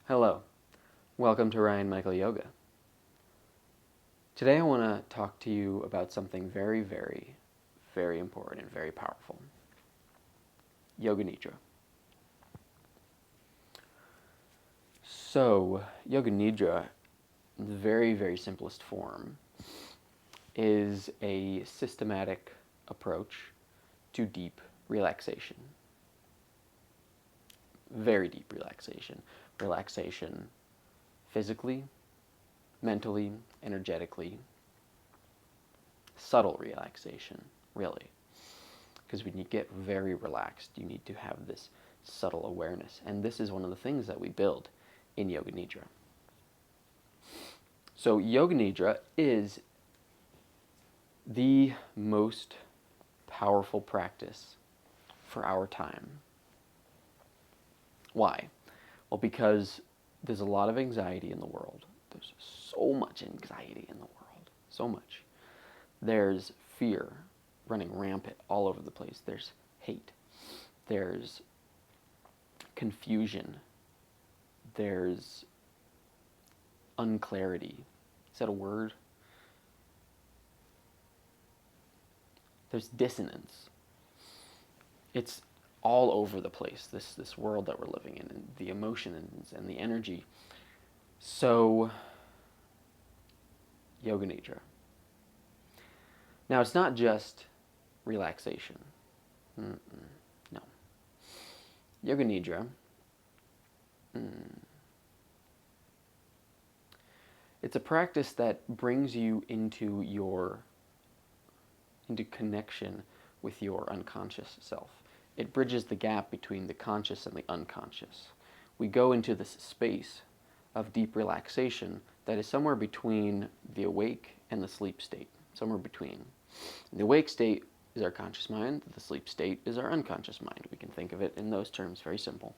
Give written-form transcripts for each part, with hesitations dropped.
Hello, welcome to Ryan Michael Yoga. Today I want to talk to you about something very, very, very important and very powerful. Yoga Nidra. So, Yoga Nidra, in the very, very simplest form, is a systematic approach to deep relaxation. Very deep relaxation. Relaxation physically, mentally, energetically. Subtle relaxation, really. Because when you get very relaxed, you need to have this subtle awareness. And this is one of the things that we build in Yoga Nidra. So Yoga Nidra is the most powerful practice for our time. Why? Well, because there's a lot of anxiety in the world. There's so much anxiety in the world. So much. There's fear running rampant all over the place. There's hate. There's confusion. There's unclarity. Is that a word? There's dissonance. It's all over the place, this world that we're living in, and the emotions and the energy. So, Yoga Nidra. Now, it's not just relaxation. No. Yoga Nidra, it's a practice that brings you into connection with your unconscious self. It bridges the gap between the conscious and the unconscious. We go into this space of deep relaxation that is somewhere between the awake and the sleep state, somewhere between. The awake state is our conscious mind, the sleep state is our unconscious mind. We can think of it in those terms, very simple.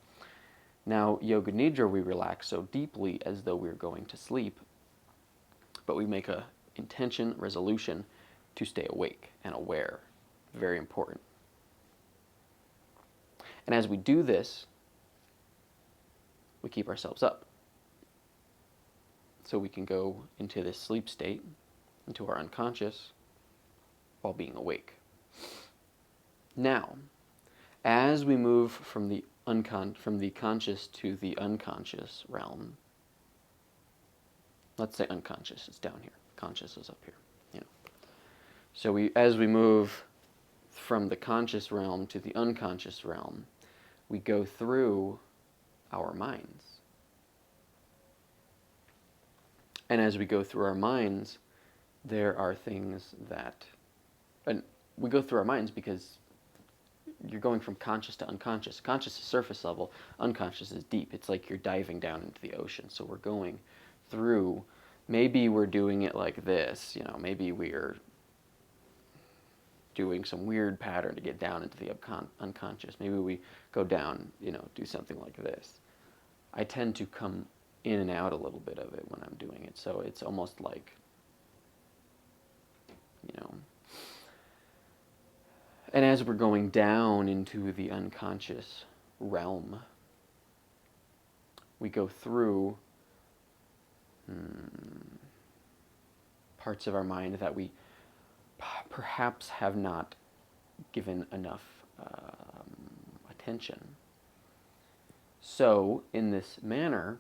Now, Yoga Nidra, we relax so deeply as though we're going to sleep, but we make a intention, resolution to stay awake and aware. Very important. And as we do this, we keep ourselves up. So we can go into this sleep state, into our unconscious, while being awake. Now, as we move from the conscious to the unconscious realm, let's say unconscious, it's down here, conscious is up here. So as we move from the conscious realm to the unconscious realm, we go through our minds. And as we go through our minds, there are things that, and we go through our minds because you're going from conscious to unconscious. Conscious is surface level, unconscious is deep. It's like you're diving down into the ocean. So we're going through, maybe we're doing it like this, maybe we're doing some weird pattern to get down into the unconscious. Maybe we go down, do something like this. I tend to come in and out a little bit of it when I'm doing it. So it's almost like, and as we're going down into the unconscious realm, we go through parts of our mind that we perhaps have not given enough attention. So, in this manner,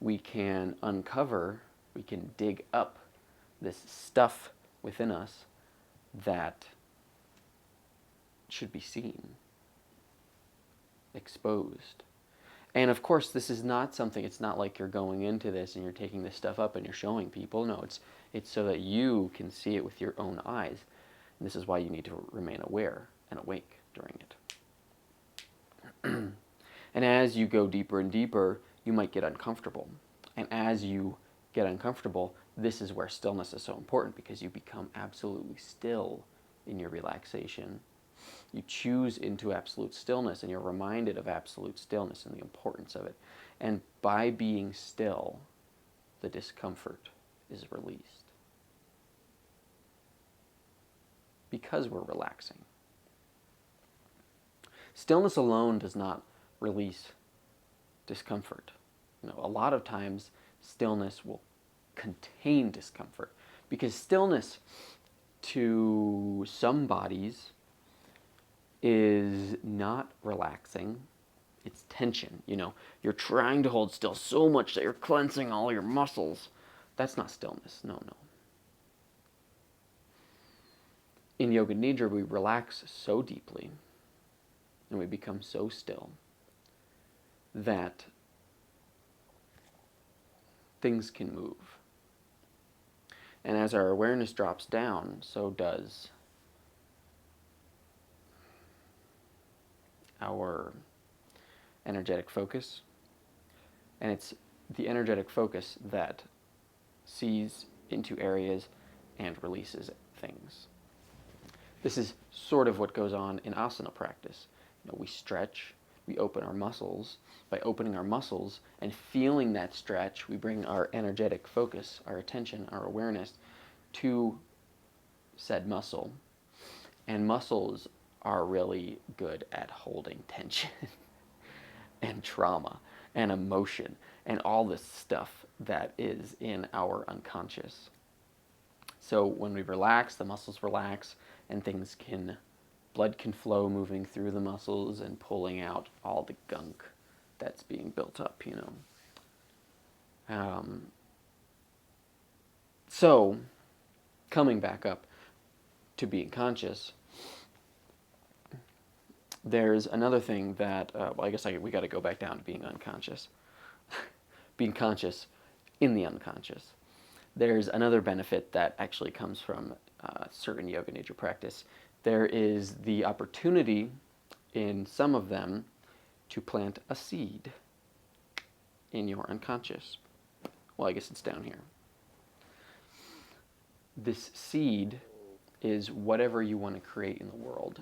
we can uncover, we can dig up this stuff within us that should be seen, exposed. And of course, this is not something, it's not like you're going into this and you're taking this stuff up and you're showing people. No, it's so that you can see it with your own eyes. And this is why you need to remain aware and awake during it. And as you go deeper and deeper, you might get uncomfortable. And as you get uncomfortable, this is where stillness is so important, because you become absolutely still in your relaxation. You choose into absolute stillness, and you're reminded of absolute stillness and the importance of it. And by being still, the discomfort is released, because we're relaxing. Stillness alone does not release discomfort. A lot of times stillness will contain discomfort, because stillness to some bodies is not relaxing. It's tension. You're trying to hold still so much that you're cleansing all your muscles. That's not stillness. No. In Yoga Nidra, we relax so deeply and we become so still that things can move. And as our awareness drops down, so does our energetic focus. And it's the energetic focus that sees into areas and releases things. This is sort of what goes on in asana practice. We stretch, we open our muscles. By opening our muscles and feeling that stretch, we bring our energetic focus, our attention, our awareness to said muscle. And muscles are really good at holding tension and trauma and emotion and all this stuff that is in our unconscious. So when we relax, the muscles relax, and blood can flow moving through the muscles and pulling out all the gunk that's being built up, So, coming back up to being conscious, there's another thing that, we got to go back down to being unconscious. Being conscious in the unconscious. There's another benefit that actually comes from certain Yoga Nidra practice. There is the opportunity in some of them to plant a seed in your unconscious. Well, I guess it's down here. This seed is whatever you want to create in the world.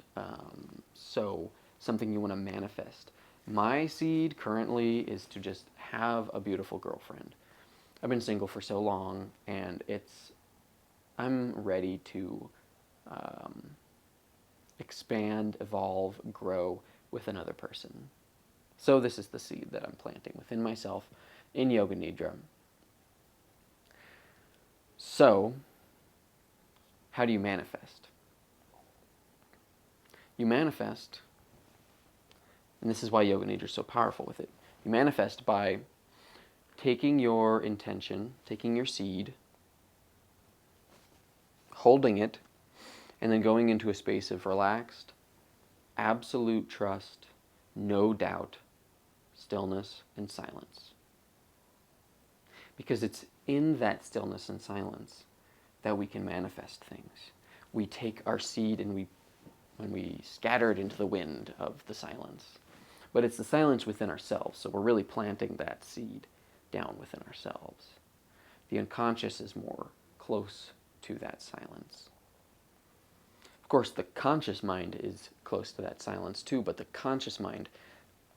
So something you want to manifest. My seed currently is to just have a beautiful girlfriend. I've been single for so long, and I'm ready to expand, evolve, grow with another person. So this is the seed that I'm planting within myself in Yoga Nidra. So, how do you manifest? You manifest, and this is why Yoga Nidra is so powerful with it. You manifest by taking your intention, taking your seed, holding it, and then going into a space of relaxed, absolute trust, no doubt, stillness, and silence. Because it's in that stillness and silence that we can manifest things. We take our seed and when we scatter it into the wind of the silence. But it's the silence within ourselves, so we're really planting that seed down within ourselves. The unconscious is more close to that silence. Of course, the conscious mind is close to that silence too, but the conscious mind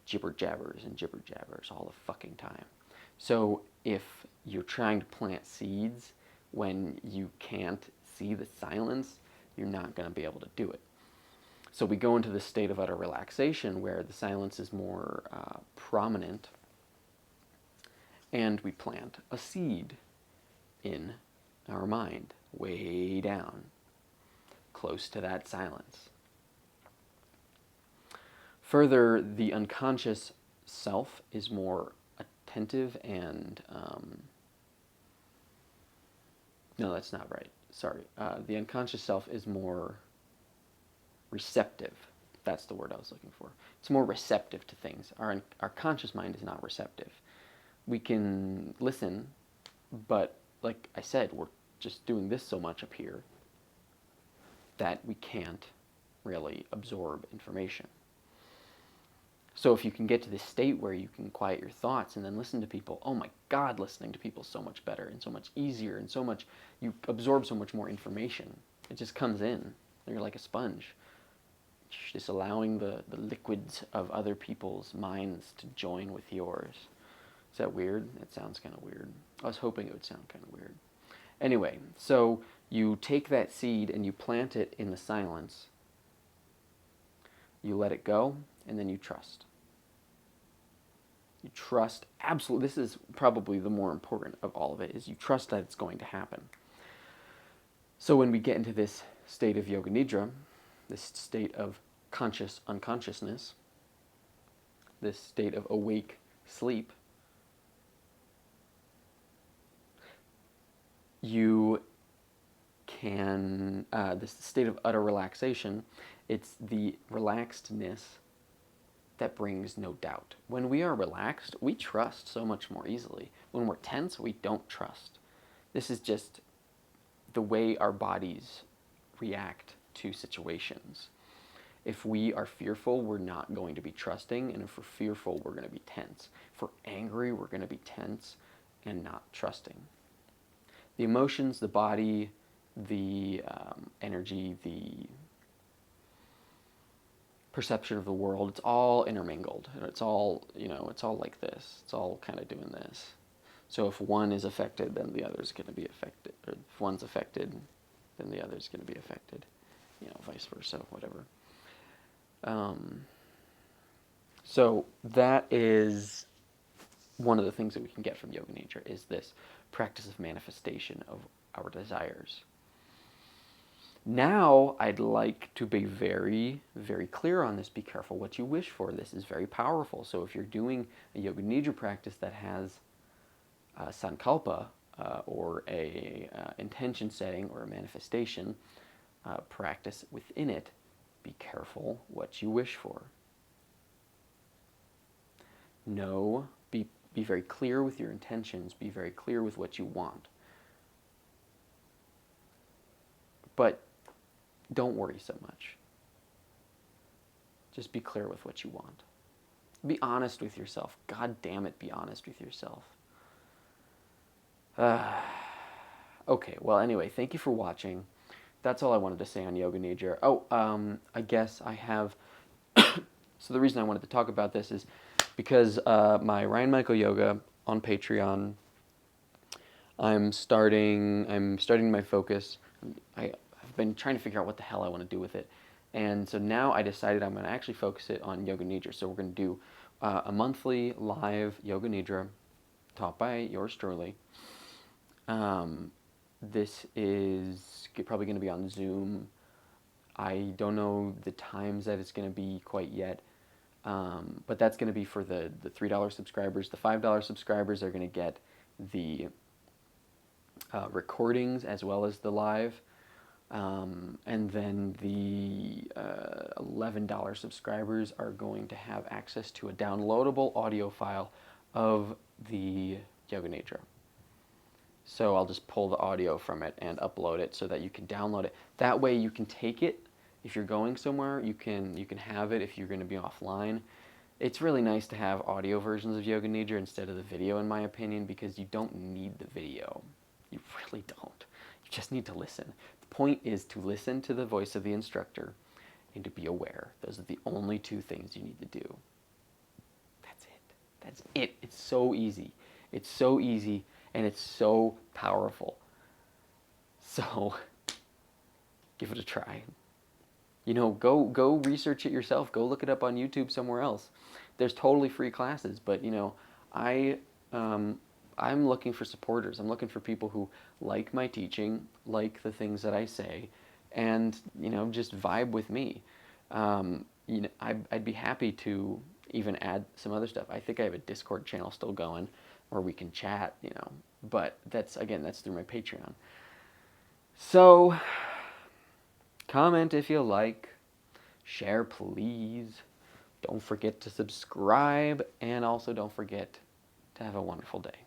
jibber-jabbers and jibber-jabbers all the fucking time. So if you're trying to plant seeds when you can't see the silence, you're not going to be able to do it. So we go into this state of utter relaxation where the silence is more prominent, and we plant a seed in our mind, way down, close to that silence. Further, the unconscious self is more attentive and... no, that's not right. Sorry. The unconscious self is more receptive. That's the word I was looking for. It's more receptive to things. Our conscious mind is not receptive. We can listen, but like I said, we're just doing this so much up here that we can't really absorb information. So if you can get to this state where you can quiet your thoughts and then listen to people, oh my God, listening to people is so much better and so much easier and so much, you absorb so much more information. It just comes in. You're like a sponge. Just allowing the liquids of other people's minds to join with yours. Is that weird? It sounds kind of weird. I was hoping it would sound kind of weird. Anyway, so you take that seed and you plant it in the silence. You let it go, and then you trust. You trust, absolutely, this is probably the more important of all of it, is you trust that it's going to happen. So when we get into this state of Yoga Nidra, this state of conscious unconsciousness, this state of awake sleep, you can, this state of utter relaxation, it's the relaxedness that brings no doubt. When we are relaxed, we trust so much more easily. When we're tense, we don't trust. This is just the way our bodies react to situations. If we are fearful, we're not going to be trusting, and if we're fearful, we're going to be tense. If we're angry, we're going to be tense and not trusting. The emotions, the body, the energy, the perception of the world, it's all intermingled. It's all, it's all like this. It's all kind of doing this. So if one is affected, then the other is going to be affected. Or if one's affected, then the other is going to be affected. Vice versa, whatever. So that is one of the things that we can get from Yoga Nidra, is this practice of manifestation of our desires. Now, I'd like to be very, very clear on this. Be careful what you wish for. This is very powerful. So if you're doing a Yoga Nidra practice that has sankalpa, or a intention setting or a manifestation practice within it, be careful what you wish for. No, be very clear with your intentions. Be very clear with what you want. But don't worry so much. Just be clear with what you want. Be honest with yourself. God damn it, be honest with yourself. Okay, well, anyway, thank you for watching. That's all I wanted to say on Yoga Nidra. Oh, I guess I have... So the reason I wanted to talk about this is because my Ryan Michael Yoga on Patreon, I'm starting my focus. I've been trying to figure out what the hell I want to do with it. And so now I decided I'm going to actually focus it on Yoga Nidra. So we're going to do a monthly live Yoga Nidra taught by yours truly. This is probably going to be on Zoom. I don't know the times that it's going to be quite yet. But that's going to be for the $3 subscribers. The $5 subscribers are going to get the recordings as well as the live. And then the $11 subscribers are going to have access to a downloadable audio file of the Yoga Nidra. So I'll just pull the audio from it and upload it so that you can download it. That way you can take it if you're going somewhere. You can have it if you're going to be offline. It's really nice to have audio versions of Yoga Nidra instead of the video, in my opinion, because you don't need the video. You really don't. You just need to listen. The point is to listen to the voice of the instructor and to be aware. Those are the only two things you need to do. That's it. That's it. It's so easy. It's so easy, and it's so powerful. So, give it a try. Go research it yourself. Go look it up on YouTube somewhere else. There's totally free classes, but I'm looking for supporters. I'm looking for people who like my teaching, like the things that I say, and just vibe with me. I'd be happy to even add some other stuff. I think I have a Discord channel still going where we can chat, but that's through my Patreon. So, comment if you like, share please, don't forget to subscribe, and also don't forget to have a wonderful day.